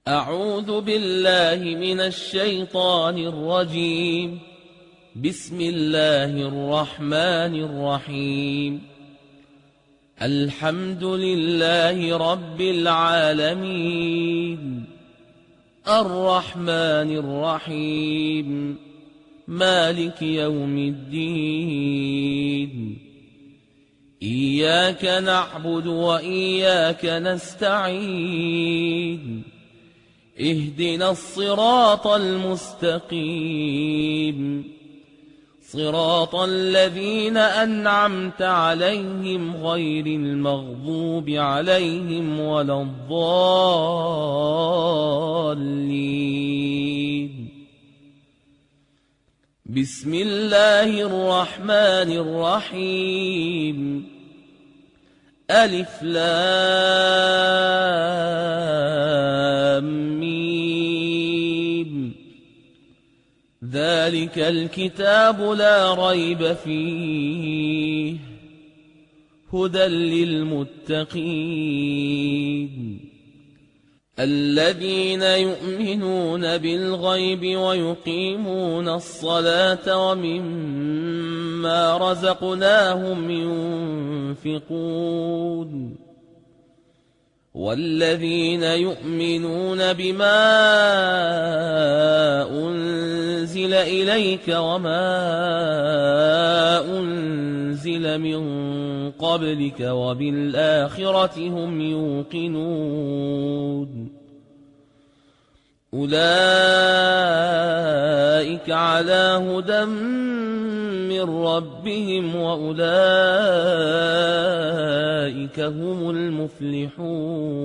أعوذ بالله من الشيطان الرجيم. بسم الله الرحمن الرحيم. الحمد لله رب العالمين، الرحمن الرحيم، مالك يوم الدين. إياك نعبد وإياك نستعين. اهدنا الصراط المستقيم، صراط الذين أنعمت عليهم غير المغضوب عليهم ولا الضالين. بسم الله الرحمن الرحيم. ألف لام ميم. ذلك الكتاب لا ريب فيه، هدى للمتقين الذين يؤمنون بالغيب ويقيمون الصلاة ومما رزقناهم ينفقون والذين يؤمنون بما أنزل إليك وما أنزل من قبلك وبالآخرة هم يوقنون. أولئك على هدى من ربهم وأولئك هم المفلحون.